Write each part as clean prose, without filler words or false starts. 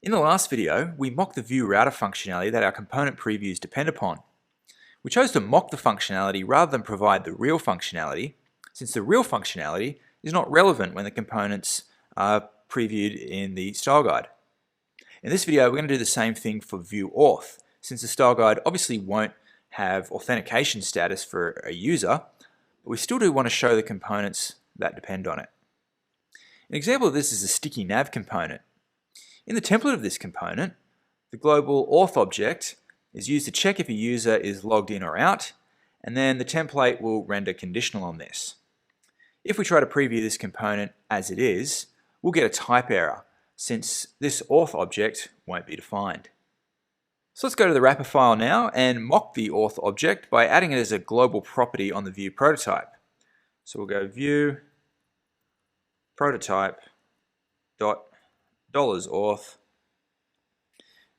In the last video, we mocked the Vue router functionality that our component previews depend upon. We chose to mock the functionality rather than provide the real functionality, since the real functionality is not relevant when the components are previewed in the style guide. In this video, we're going to do the same thing for Vue Auth, since the style guide obviously won't have authentication status for a user, but we still do want to show the components that depend on it. An example of this is the sticky nav component. In the template of this component, the global auth object is used to check if a user is logged in or out, and then the template will render conditional on this. If we try to preview this component as it is, we'll get a type error, since this auth object won't be defined. So let's go to the wrapper file now and mock the auth object by adding it as a global property on the Vue prototype. So we'll go Vue prototype dot $auth,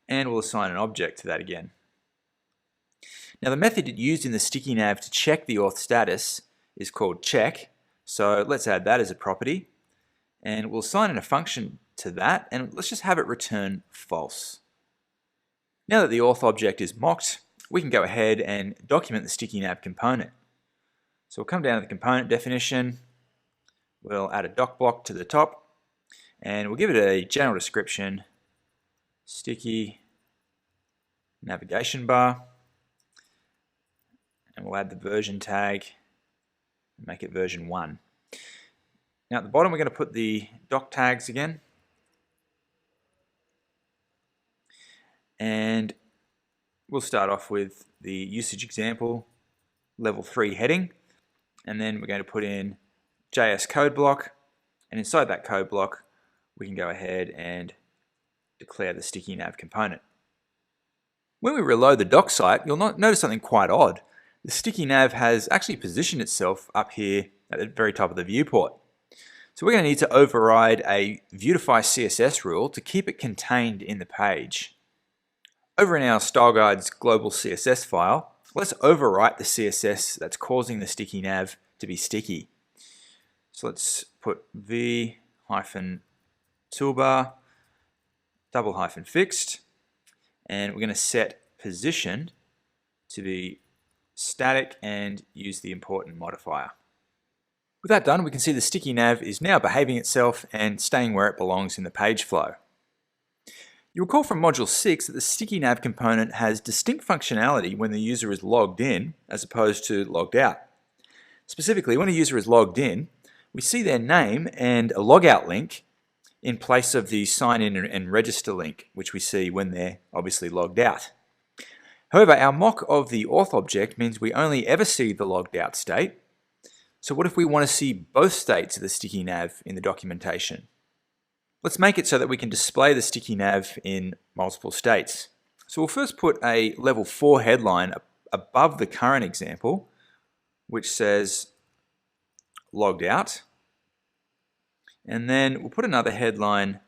and we'll assign an object to that again. Now the method used in the sticky nav to check the auth status is called check, so let's add that as a property, and we'll assign in a function to that, and let's just have it return false. Now that the auth object is mocked, we can go ahead and document the sticky nav component. So we'll come down to the component definition, we'll add a doc block to the top, and we'll give it a general description, sticky navigation bar, and we'll add the version tag and make it version 1. Now at the bottom we're going to put the doc tags again, and we'll start off with the usage example level 3 heading, and then we're going to put in JS code block, and inside that code block we can go ahead and declare the sticky nav component. When we reload the doc site, you'll notice something quite odd. The sticky nav has actually positioned itself up here at the very top of the viewport. So we're going to need to override a Vuetify CSS rule to keep it contained in the page. Over in our style guide's global CSS file, let's overwrite the CSS that's causing the sticky nav to be sticky. So let's put v-toolbar _fixed, and we're going to set position to be static and use the important modifier. With that done, we can see the sticky nav is now behaving itself and staying where it belongs in the page flow. You recall from Module 6 that the sticky nav component has distinct functionality when the user is logged in as opposed to logged out. Specifically, when a user is logged in, we see their name and a logout link in place of the sign in and register link, which we see when they're obviously logged out. However, our mock of the auth object means we only ever see the logged out state. So what if we want to see both states of the sticky nav in the documentation? Let's make it so that we can display the sticky nav in multiple states. So we'll first put a level 4 headline above the current example, which says logged out. And then we'll put another headline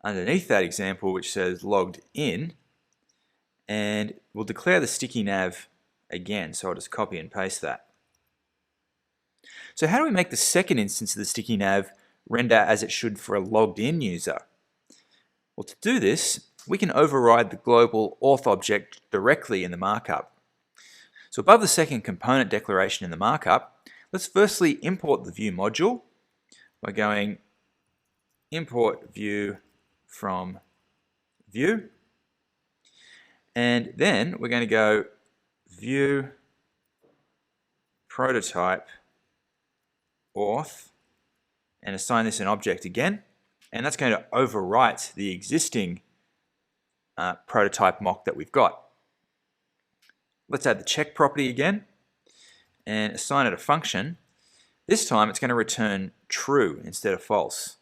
underneath that example which says logged in, and we'll declare the sticky nav again, so I'll just copy and paste that. So how do we make the second instance of the sticky nav render as it should for a logged in user? Well, to do this, we can override the global auth object directly in the markup. So above the second component declaration in the markup, let's firstly import the Vue module by going import Vue from Vue, and then we're going to go Vue prototype auth and assign this an object again, and that's going to overwrite the existing prototype mock that we've got. Let's add the check property again and assign it a function. This time it's going to return true instead of false.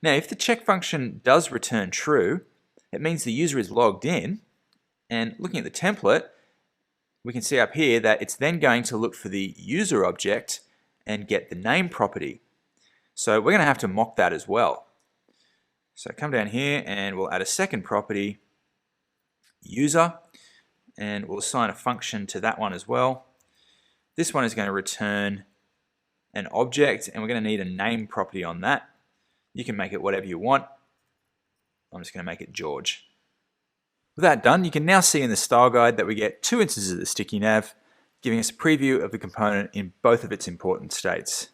Now if the check function does return true, it means the user is logged in, and looking at the template we can see up here that it's then going to look for the user object and get the name property. So we're going to have to mock that as well. So come down here and we'll add a second property, user, and we'll assign a function to that one as well. This one is going to return an object, and we're going to need a name property on that. You can make it whatever you want. I'm just going to make it George. With that done, you can now see in the style guide that we get 2 instances of the sticky nav, giving us a preview of the component in both of its important states.